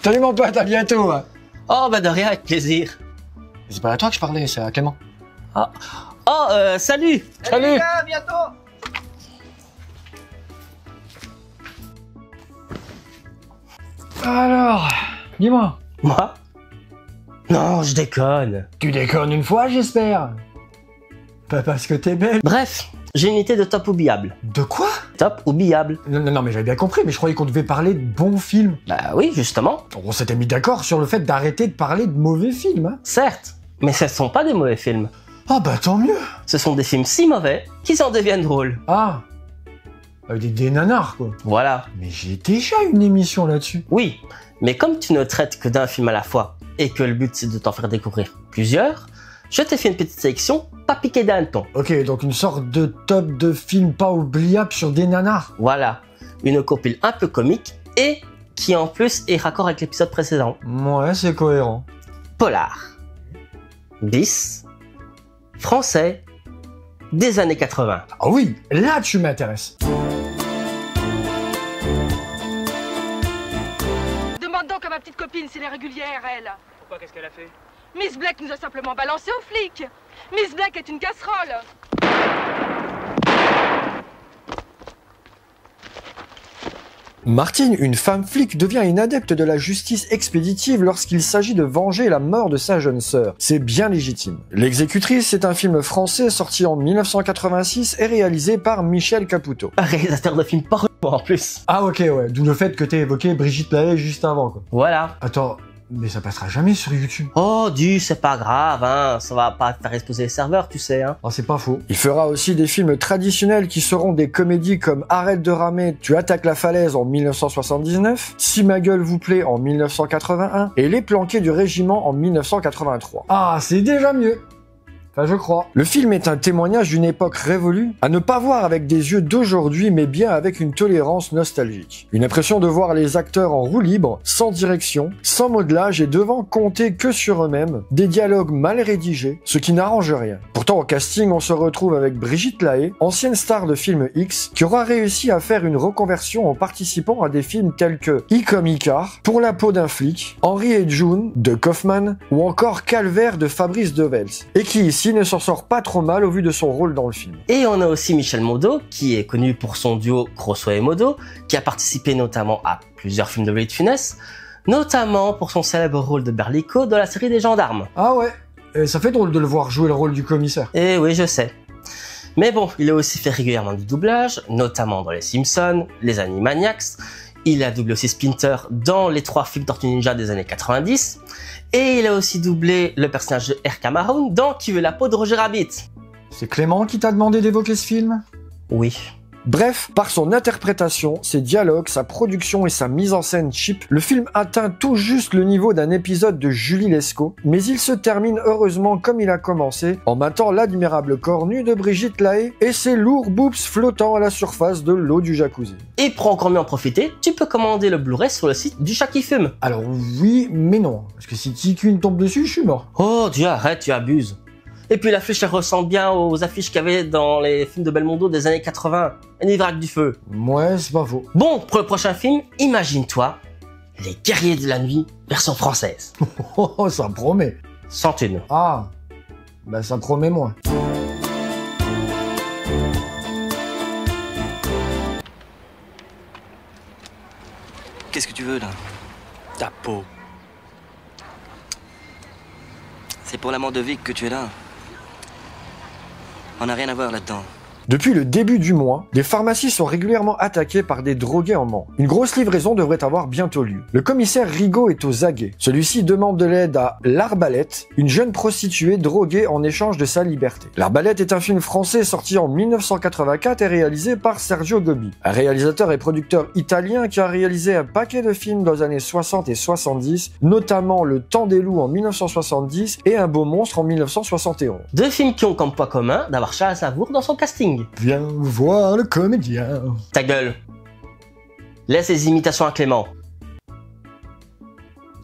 Salut mon pote, à bientôt. Oh, bah de rien, avec plaisir. C'est pas à toi que je parlais, c'est à Clément. Ah. Oh, salut. Salut. Les gars, à bientôt. Alors, dis-moi. Moi? Non, je déconne. Tu déconnes une fois, j'espère. Pas parce que t'es belle. Bref, j'ai une idée de top oubliable. De quoi? Top oubliable. Non, mais j'avais bien compris, mais je croyais qu'on devait parler de bons films. Bah oui, justement. On s'était mis d'accord sur le fait d'arrêter de parler de mauvais films, hein. Certes, mais ce ne sont pas des mauvais films. Ah bah tant mieux. Ce sont des films si mauvais qu'ils en deviennent drôles. Ah, des nanars, quoi. Voilà. Mais j'ai déjà une émission là-dessus. Oui, mais comme tu ne traites que d'un film à la fois, et que le but c'est de t'en faire découvrir plusieurs, je t'ai fait une petite sélection pas piquée d'un ton. Ok, donc une sorte de top de films pas oubliables sur des nanars. Voilà, une compile un peu comique, et qui en plus est raccord avec l'épisode précédent. Ouais, c'est cohérent. Polar. Bis. Français. Des années 80. Ah oui, là tu m'intéresses. Demande donc à ma petite copine s'il est régulière, elle. Pourquoi, qu'est-ce qu'elle a fait? Miss Black nous a simplement balancé aux flics. Miss Black est une casserole. Martine, une femme flic, devient une adepte de la justice expéditive lorsqu'il s'agit de venger la mort de sa jeune sœur. C'est bien légitime. L'exécutrice est un film français sorti en 1986 et réalisé par Michel Caputo. Un réalisateur de films porno en plus. Ah ok, ouais, d'où le fait que t'aies évoqué Brigitte Lahaie juste avant, quoi. Voilà. Attends, mais ça passera jamais sur YouTube. Oh, c'est pas grave, hein. Ça va pas te faire exploser les serveurs, tu sais, hein. Ah, c'est pas faux. Il fera aussi des films traditionnels qui seront des comédies comme Arrête de ramer, tu attaques la falaise en 1979, Si ma gueule vous plaît en 1981 et Les planqués du régiment en 1983. Ah, c'est déjà mieux. Enfin, je crois. Le film est un témoignage d'une époque révolue, à ne pas voir avec des yeux d'aujourd'hui, mais bien avec une tolérance nostalgique. Une impression de voir les acteurs en roue libre, sans direction, sans modelage et devant compter que sur eux-mêmes, des dialogues mal rédigés, ce qui n'arrange rien. Pourtant, au casting, on se retrouve avec Brigitte Lahaie, ancienne star de film X, qui aura réussi à faire une reconversion en participant à des films tels que I comme Icare, Pour la peau d'un flic, Henri et June de Kaufman, ou encore Calvaire de Fabrice Devels, et qui ici ne s'en sort pas trop mal au vu de son rôle dans le film. Et on a aussi Michel Modo, qui est connu pour son duo Grosso et Modo, qui a participé notamment à plusieurs films de Louis de Funès, notamment pour son célèbre rôle de Berlico dans la série des Gendarmes. Ah ouais, et ça fait drôle de le voir jouer le rôle du commissaire. Eh oui, je sais. Mais bon, il a aussi fait régulièrement du doublage, notamment dans Les Simpsons, Les Animaniacs. Il a doublé aussi Splinter dans les 3 films Tortue Ninja des années 90. Et il a aussi doublé le personnage de R.K. Maroon dans Qui veut la peau de Roger Rabbit. C'est Clément qui t'a demandé d'évoquer ce film ? Oui. Bref, par son interprétation, ses dialogues, sa production et sa mise en scène cheap, le film atteint tout juste le niveau d'un épisode de Julie Lescaut, mais il se termine heureusement comme il a commencé, en matant l'admirable corps nu de Brigitte Lahaie et ses lourds boobs flottant à la surface de l'eau du jacuzzi. Et pour encore mieux en profiter, tu peux commander le Blu-ray sur le site du Chat qui fume. Alors oui, mais non, parce que si Tikun tombe dessus, je suis mort. Oh, Dieu, arrête, tu abuses. Et puis l'affiche, elle ressemble bien aux affiches qu'il y avait dans les films de Belmondo des années 80. Un Ivrac du feu. Ouais, c'est pas faux. Bon, pour le prochain film, imagine-toi Les Guerriers de la Nuit, version française. Oh, ça promet. Sans thune. Ah, bah ça promet moins. Qu'est-ce que tu veux, là? Ta peau. C'est pour l'amant de Vic que tu es là. On n'a rien à voir là-dedans. Depuis le début du mois, des pharmacies sont régulièrement attaquées par des drogués en manque. Une grosse livraison devrait avoir bientôt lieu. Le commissaire Rigaud est aux aguets. Celui-ci demande de l'aide à l'Arbalète, une jeune prostituée droguée en échange de sa liberté. L'Arbalète est un film français sorti en 1984 et réalisé par Sergio Gobbi, un réalisateur et producteur italien qui a réalisé un paquet de films dans les années 60 et 70, notamment Le Temps des loups en 1970 et Un beau monstre en 1971. 2 films qui ont comme point commun d'avoir Charles Aznavour dans son casting. Viens voir le comédien. Ta gueule. Laisse les imitations à Clément.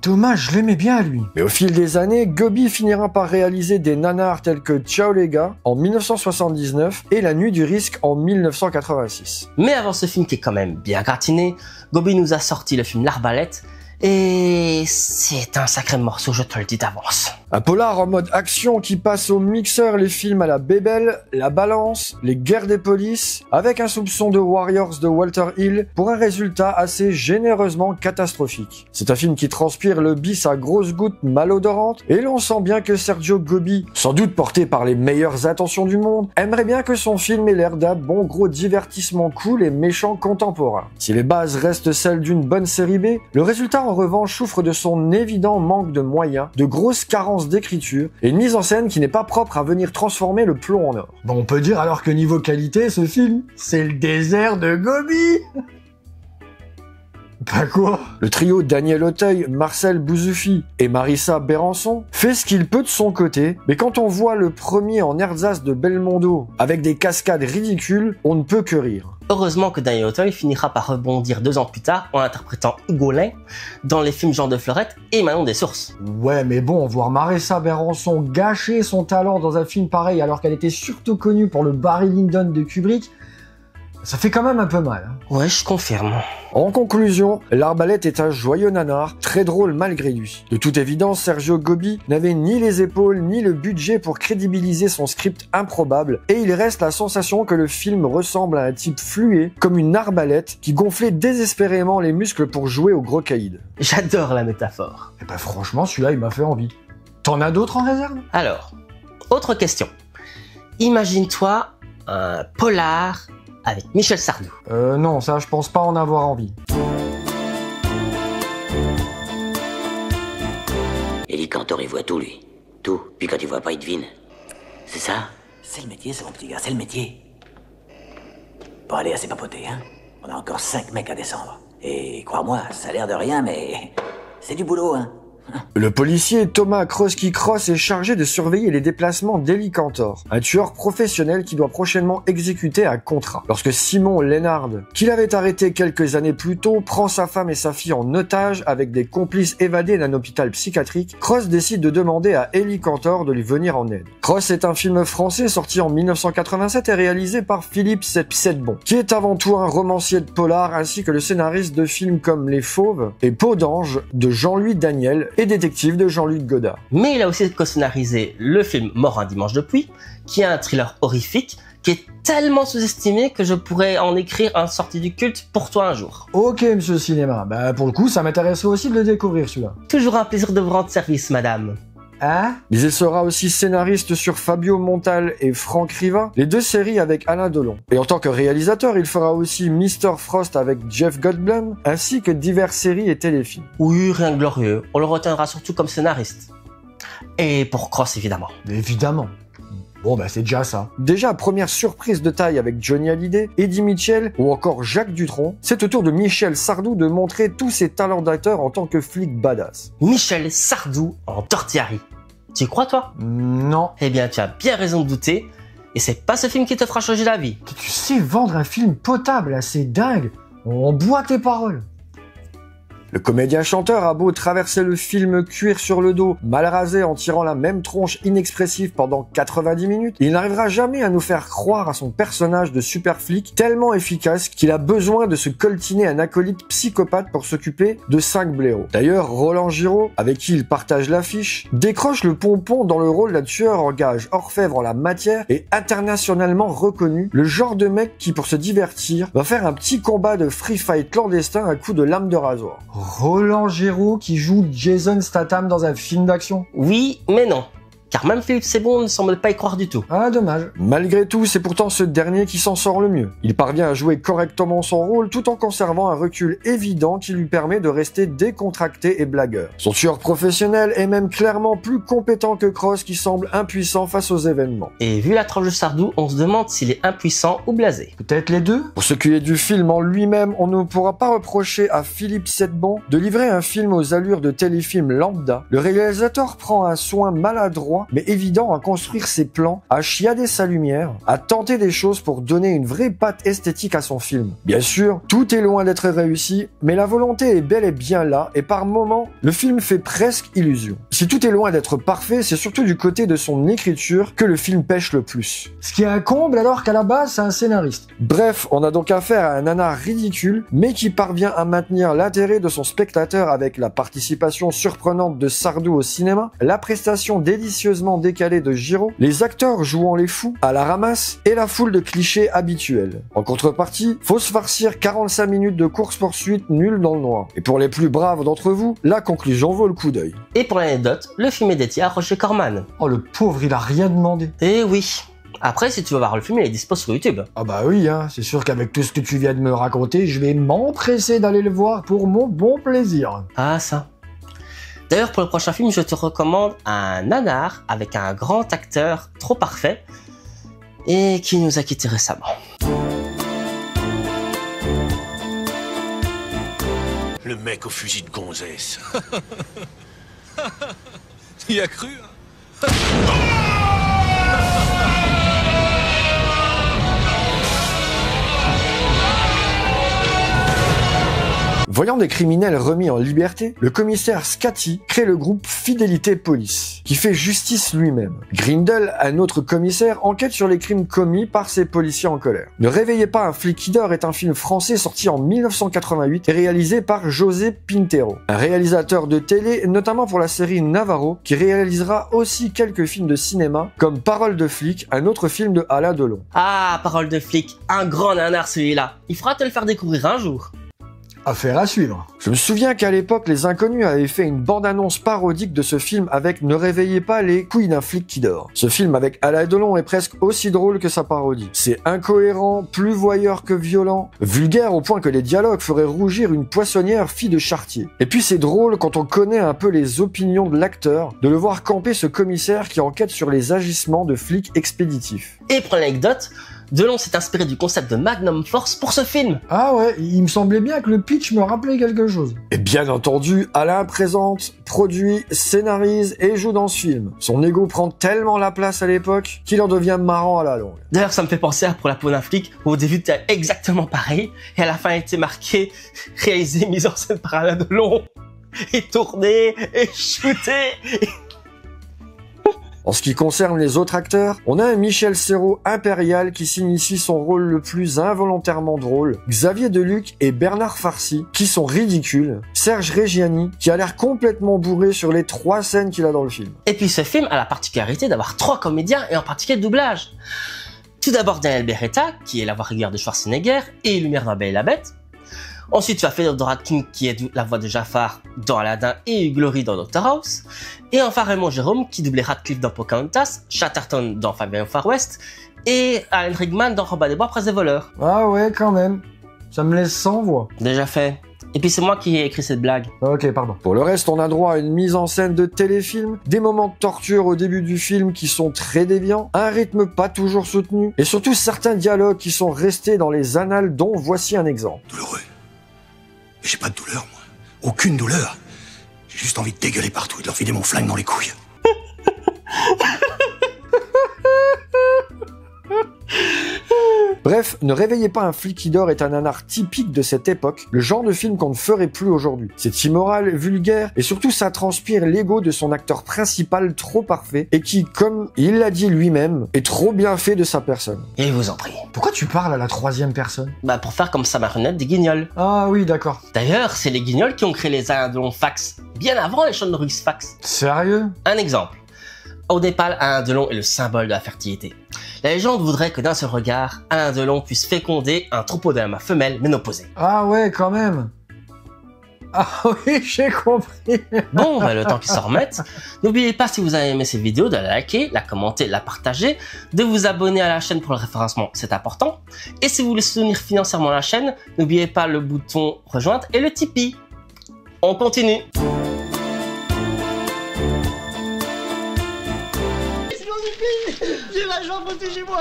Thomas, je l'aimais bien lui. Mais au fil des années, Gobbi finira par réaliser des nanars tels que Ciao les gars en 1979 et La nuit du risque en 1986. Mais avant ce film qui est quand même bien gratiné, Gobbi nous a sorti le film L'Arbalète, Et c'est un sacré morceau, je te le dis d'avance. Un polar en mode action qui passe au mixeur les films à la Bébel, la Balance, les Guerres des polices, avec un soupçon de Warriors de Walter Hill pour un résultat assez généreusement catastrophique. C'est un film qui transpire le bis à grosses gouttes malodorantes et l'on sent bien que Sergio Gobi, sans doute porté par les meilleures intentions du monde, aimerait bien que son film ait l'air d'un bon gros divertissement cool et méchant contemporain. Si les bases restent celles d'une bonne série B, le résultat en revanche souffre de son évident manque de moyens, de grosses carences d'écriture et une mise en scène qui n'est pas propre à venir transformer le plomb en or. Bon, on peut dire alors que niveau qualité, ce film, c'est le désert de Gobi. Pas quoi? Le trio Daniel Auteuil, Marcel Bouzoufi et Marissa Bérançon fait ce qu'il peut de son côté, mais quand on voit le premier en ersatz de Belmondo avec des cascades ridicules, on ne peut que rire. Heureusement que Daniel Auteuil finira par rebondir 2 ans plus tard en interprétant Hugolin dans les films Jean de Fleurette et Manon des Sources. Ouais, mais bon, voir Marissa Bérançon gâcher son talent dans un film pareil alors qu'elle était surtout connue pour le Barry Lyndon de Kubrick, ça fait quand même un peu mal. Ouais, je confirme. En conclusion, L'Arbalète est un joyeux nanar, très drôle malgré lui. De toute évidence, Sergio Gobi n'avait ni les épaules ni le budget pour crédibiliser son script improbable, et il reste la sensation que le film ressemble à un type fluet, comme une arbalète, qui gonflait désespérément les muscles pour jouer au gros caïd. J'adore la métaphore. Et bah franchement, celui-là, il m'a fait envie. T'en as d'autres en réserve? Alors, autre question. Imagine-toi un polar avec Michel Sardou. Non, ça, je pense pas en avoir envie. Eli Cantor, il voit tout, lui. Tout. Puis quand il voit pas, il devine. C'est ça? C'est le métier, ça, mon petit gars, c'est le métier. Bon, allez, assez papoté, hein. On a encore 5 mecs à descendre. Et crois-moi, ça a l'air de rien, mais c'est du boulot, hein. Le policier Thomas Krosky-Cross est chargé de surveiller les déplacements d'Eli Cantor, un tueur professionnel qui doit prochainement exécuter un contrat. Lorsque Simon Lennard, qui l'avait arrêté quelques années plus tôt, prend sa femme et sa fille en otage avec des complices évadés d'un hôpital psychiatrique, Cross décide de demander à Eli Cantor de lui venir en aide. Cross est un film français sorti en 1987 et réalisé par Philippe Sedbon, qui est avant tout un romancier de polar ainsi que le scénariste de films comme Les Fauves et Peau d'Ange de Jean-Louis Daniel et Détective de Jean-Luc Godard. Mais il a aussi co-scénarisé le film Mort un dimanche de pluie, qui est un thriller horrifique, qui est tellement sous-estimé que je pourrais en écrire un sortie du culte pour toi un jour. Ok, monsieur Cinéma, bah pour le coup, ça m'intéresserait aussi de le découvrir celui-là. Toujours un plaisir de vous rendre service, madame. Hein? Mais il sera aussi scénariste sur Fabio Montal et Franck Riva, les 2 séries avec Alain Delon. Et en tant que réalisateur, il fera aussi Mr. Frost avec Jeff Goldblum, ainsi que diverses séries et téléfilms. Oui, rien de glorieux. On le retiendra surtout comme scénariste. Et pour Cross, évidemment. Évidemment. Bon bah c'est déjà ça. Déjà, première surprise de taille avec Johnny Hallyday, Eddie Mitchell ou encore Jacques Dutronc, c'est au tour de Michel Sardou de montrer tous ses talents d'acteur en tant que flic badass. Michel Sardou en Tortillari. Tu y crois, toi? Non. Eh bien, tu as bien raison de douter. Et c'est pas ce film qui te fera changer la vie. Tu sais vendre un film potable, c'est dingue. On boit tes paroles. Le comédien-chanteur a beau traverser le film cuir sur le dos, mal rasé en tirant la même tronche inexpressive pendant 90 minutes, il n'arrivera jamais à nous faire croire à son personnage de super flic tellement efficace qu'il a besoin de se coltiner un acolyte psychopathe pour s'occuper de 5 blaireaux. D'ailleurs, Roland Giraud, avec qui il partage l'affiche, décroche le pompon dans le rôle d'un tueur en gage orfèvre en la matière et internationalement reconnu, le genre de mec qui, pour se divertir, va faire un petit combat de free fight clandestin à coups de lame de rasoir. Roland Giraud qui joue Jason Statham dans un film d'action? Oui, mais non. Car même Philippe Sebon ne semble pas y croire du tout. Ah, dommage. Malgré tout, c'est pourtant ce dernier qui s'en sort le mieux. Il parvient à jouer correctement son rôle tout en conservant un recul évident qui lui permet de rester décontracté et blagueur. Son tueur professionnel est même clairement plus compétent que Cross qui semble impuissant face aux événements. Et vu la tranche de Sardou, on se demande s'il est impuissant ou blasé. Peut-être les deux? Pour ce qui est du film en lui-même, on ne pourra pas reprocher à Philippe Sedbon de livrer un film aux allures de téléfilm lambda. Le réalisateur prend un soin maladroit mais évident à construire ses plans, à chiader sa lumière, à tenter des choses pour donner une vraie patte esthétique à son film. Bien sûr, tout est loin d'être réussi, mais la volonté est bel et bien là, et par moments, le film fait presque illusion. Si tout est loin d'être parfait, c'est surtout du côté de son écriture que le film pêche le plus. Ce qui est un comble alors qu'à la base c'est un scénariste. Bref, on a donc affaire à un nanar ridicule, mais qui parvient à maintenir l'intérêt de son spectateur avec la participation surprenante de Sardou au cinéma, la prestation délicieusement décalée de Giraud, les acteurs jouant les fous à la ramasse et la foule de clichés habituels. En contrepartie, faut se farcir 45 minutes de course-poursuite nulle dans le noir. Et pour les plus braves d'entre vous, la conclusion vaut le coup d'œil. Et pour l'anecdote, le film est dédié à Roger Corman. Oh le pauvre, il a rien demandé. Eh oui. Après, si tu veux voir le film, il est dispo sur YouTube. Ah bah oui, hein, c'est sûr qu'avec tout ce que tu viens de me raconter, je vais m'empresser d'aller le voir pour mon bon plaisir. Ah ça. D'ailleurs, pour le prochain film, je te recommande un nanar avec un grand acteur trop parfait et qui nous a quittés récemment. Le mec au fusil de gonzesse. Il a cru, hein? Voyant des criminels remis en liberté, le commissaire Scatty crée le groupe Fidélité Police, qui fait justice lui-même. Grindel, un autre commissaire, enquête sur les crimes commis par ces policiers en colère. Ne réveillez pas un flic qui dort est un film français sorti en 1988 et réalisé par José Pintero, un réalisateur de télé, notamment pour la série Navarro, qui réalisera aussi quelques films de cinéma, comme Parole de flic, un autre film de Alain Delon. Ah, Parole de flic, un grand nanar celui-là. Il faudra te le faire découvrir un jour. Affaire à suivre. Je me souviens qu'à l'époque, les Inconnus avaient fait une bande-annonce parodique de ce film avec Ne réveillez pas les couilles d'un flic qui dort. Ce film avec Alain Delon est presque aussi drôle que sa parodie. C'est incohérent, plus voyeur que violent, vulgaire au point que les dialogues feraient rougir une poissonnière fille de Chartier. Et puis c'est drôle quand on connaît un peu les opinions de l'acteur, de le voir camper ce commissaire qui enquête sur les agissements de flics expéditifs. Et pour l'anecdote, Delon s'est inspiré du concept de Magnum Force pour ce film. Ah ouais, il me semblait bien que le pitch me rappelait quelque chose. Et bien entendu, Alain présente, produit, scénarise et joue dans ce film. Son ego prend tellement la place à l'époque qu'il en devient marrant à la longue. D'ailleurs, ça me fait penser à Pour la peau d'un flic, où au début c'était exactement pareil, et à la fin il était marqué, réalisé, mise en scène par Alain Delon, et tourné, et shooté. En ce qui concerne les autres acteurs, on a un Michel Serrault impérial qui signe ici son rôle le plus involontairement drôle, Xavier Deluc et Bernard Farcy qui sont ridicules, Serge Reggiani qui a l'air complètement bourré sur les 3 scènes qu'il a dans le film. Et puis ce film a la particularité d'avoir 3 comédiens et en particulier le doublage. Tout d'abord Daniel Beretta, qui est la voix régulière de Schwarzenegger et Lumière dans La Belle et la Bête. Ensuite, tu as Fedor King qui est la voix de Jafar dans Aladdin et Hugh Laurie dans Dr House. Et enfin Raymond Jérôme qui doublait Radcliffe dans Pocahontas, Chatterton dans Fabien au Far West et Alan Rickman dans Robin des Bois Presse des voleurs. Ah ouais, quand même. Ça me laisse sans voix. Déjà fait. Et puis c'est moi qui ai écrit cette blague. Ok, pardon. Pour le reste, on a droit à une mise en scène de téléfilm, des moments de torture au début du film qui sont très déviants, un rythme pas toujours soutenu, et surtout certains dialogues qui sont restés dans les annales dont voici un exemple. Douloureux. J'ai pas de douleur, moi. Aucune douleur. J'ai juste envie de dégueuler partout et de leur filer mon flingue dans les couilles. Bref, Ne réveillez pas un flic qui dort est un nanar typique de cette époque, le genre de film qu'on ne ferait plus aujourd'hui. C'est immoral, vulgaire, et surtout ça transpire l'ego de son acteur principal trop parfait, et qui, comme il l'a dit lui-même, est trop bien fait de sa personne. Et vous en prie. Pourquoi tu parles à la 3e personne? Bah pour faire comme sa marionnette des Guignols. Ah oui, d'accord. D'ailleurs, c'est les Guignols qui ont créé les Alain Delon Fax, bien avant les Sean Norris Fax. Sérieux? Un exemple. Au Népal, Alain Delon est le symbole de la fertilité. La légende voudrait que d'un seul regard, Alain Delon puisse féconder un troupeau d'âmes femelles ménopausées. Ah ouais, quand même. Ah oui, j'ai compris. Bon, bah, le temps qu'ils s'en remettent, n'oubliez pas si vous avez aimé cette vidéo de la liker, la commenter, la partager, de vous abonner à la chaîne pour le référencement, c'est important. Et si vous voulez soutenir financièrement la chaîne, n'oubliez pas le bouton rejoindre et le Tipeee. On continue. J'ai la jambe au-dessus de moi.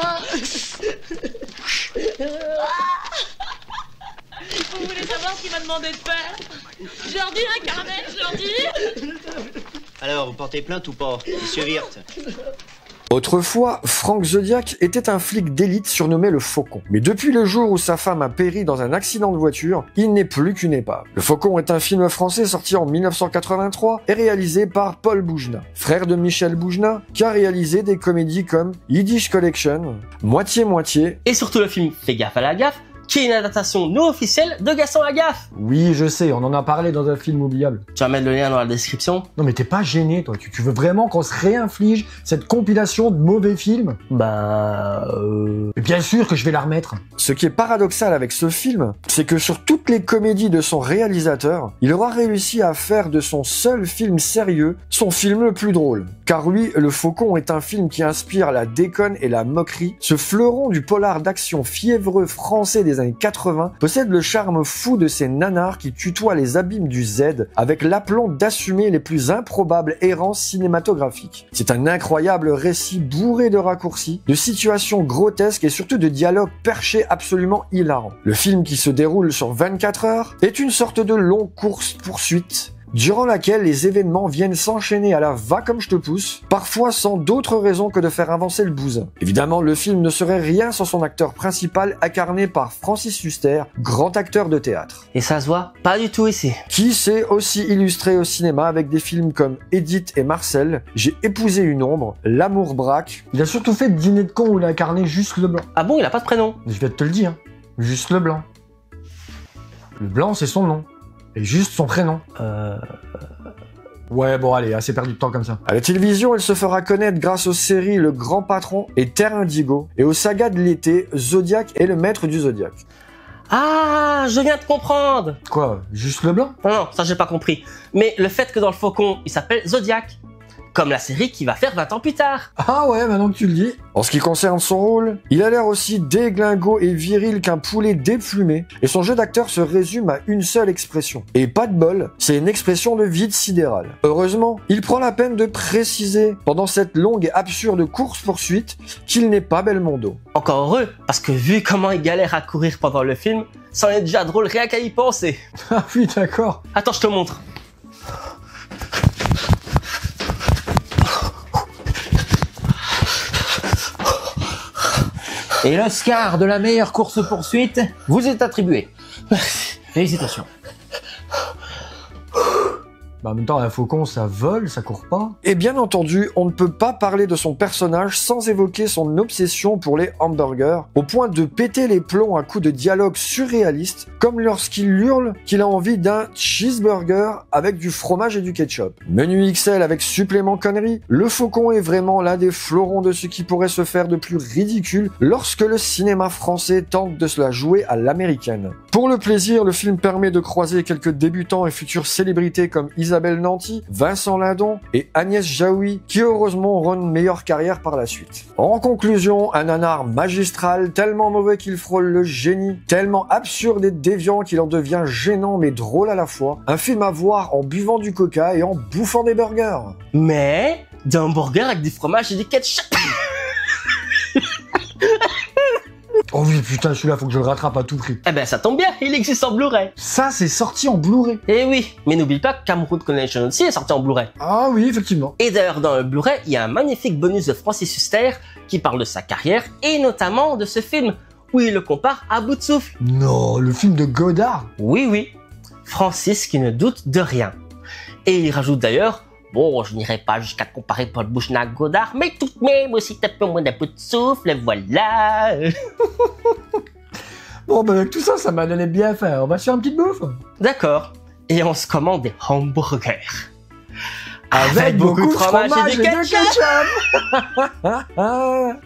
Vous voulez savoir ce qu'il m'a demandé de faire? Je leur dis, hein, Carmen, je leur dis. Alors, vous portez plainte ou pas, monsieur Wirth? Autrefois, Frank Zodiac était un flic d'élite surnommé le Faucon. Mais depuis le jour où sa femme a péri dans un accident de voiture, il n'est plus qu'une épave. Le Faucon est un film français sorti en 1983 et réalisé par Paul Boujna, frère de Michel Boujna, qui a réalisé des comédies comme Yiddish Collection, Moitié-Moitié, Et surtout le film Fais gaffe à la gaffe, qui est une adaptation non officielle de Gaston Lagaffe. Oui, je sais, on en a parlé dans un film oubliable. Tu vas mettre le lien dans la description. Non mais t'es pas gêné, toi. Tu veux vraiment qu'on se réinflige cette compilation de mauvais films? Mais bien sûr que je vais la remettre. Ce qui est paradoxal avec ce film, c'est que sur toutes les comédies de son réalisateur, il aura réussi à faire de son seul film sérieux son film le plus drôle. Car lui, Le Faucon est un film qui inspire la déconne et la moquerie. Ce fleuron du polar d'action fiévreux français des années 80 possède le charme fou de ces nanars qui tutoient les abîmes du Z avec l'aplomb d'assumer les plus improbables errances cinématographiques. C'est un incroyable récit bourré de raccourcis, de situations grotesques et surtout de dialogues perchés absolument hilarants. Le film, qui se déroule sur 24 heures, est une sorte de longue course-poursuite durant laquelle les événements viennent s'enchaîner à la va comme je te pousse, parfois sans d'autre raison que de faire avancer le bousin. Évidemment, le film ne serait rien sans son acteur principal incarné par Francis Huster, grand acteur de théâtre. Et ça se voit pas du tout ici. Qui s'est aussi illustré au cinéma avec des films comme Edith et Marcel, J'ai épousé une ombre, L'amour braque. Il a surtout fait Dîner de con où il a incarné Juste Leblanc. Ah bon, il a pas de prénom? Je vais te le dire, Juste Leblanc. Le blanc, c'est son nom. Et juste son prénom. Ouais, bon allez, assez perdu de temps comme ça. À la télévision, elle se fera connaître grâce aux séries Le Grand Patron et Terre Indigo, et aux sagas de l'été, Zodiac et Le Maître du Zodiac. Ah, je viens de comprendre. Quoi, Juste Leblanc? Non, ça j'ai pas compris. Mais le fait que dans le Faucon, il s'appelle Zodiac. Comme la série qui va faire 20 ans plus tard. Ah ouais, maintenant que tu le dis. En ce qui concerne son rôle, il a l'air aussi déglingo et viril qu'un poulet déplumé, et son jeu d'acteur se résume à une seule expression. Et pas de bol, c'est une expression de vide sidéral. Heureusement, il prend la peine de préciser, pendant cette longue et absurde course-poursuite, qu'il n'est pas Belmondo. Encore heureux, parce que vu comment il galère à courir pendant le film, ça en est déjà drôle rien qu'à y penser. Ah oui, d'accord. Attends, je te montre. Et l'Oscar de la meilleure course-poursuite vous est attribué. Félicitations. Bah en même temps, un faucon, ça vole, ça court pas. Et bien entendu, on ne peut pas parler de son personnage sans évoquer son obsession pour les hamburgers, au point de péter les plombs à coups de dialogue surréalistes, comme lorsqu'il hurle qu'il a envie d'un cheeseburger avec du fromage et du ketchup. Menu XL avec supplément conneries, le faucon est vraiment l'un des fleurons de ce qui pourrait se faire de plus ridicule lorsque le cinéma français tente de se la jouer à l'américaine. Pour le plaisir, le film permet de croiser quelques débutants et futures célébrités comme Isabelle Nanty, Vincent Lindon et Agnès Jaoui, qui heureusement auront une meilleure carrière par la suite. En conclusion, un nanar magistral, tellement mauvais qu'il frôle le génie, tellement absurde et déviant qu'il en devient gênant mais drôle à la fois, un film à voir en buvant du coca et en bouffant des burgers. Mais d'un burger avec du fromage et du ketchup. Oh oui, putain, celui-là, faut que je le rattrape à tout prix. Eh ben ça tombe bien, il existe en Blu-ray. Ça, c'est sorti en Blu-ray. Eh oui, mais n'oublie pas que Cameroun Connection aussi est sorti en Blu-ray. Ah oui, effectivement. Et d'ailleurs, dans le Blu-ray, il y a un magnifique bonus de Francis Huster qui parle de sa carrière et notamment de ce film où il le compare à Bout de Souffle. Non, le film de Godard. Oui, Francis qui ne doute de rien. Et il rajoute d'ailleurs, bon, je n'irai pas jusqu'à comparer Paul Boujna à Godard, mais tout de même aussi un peu moins d'un Bout de Souffle, voilà. Bon, ben avec tout ça, ça m'a donné bien faim. On va se faire une petite bouffe. D'accord. Et on se commande des hamburgers. Avec beaucoup de fromage et de ketchup. ketchup.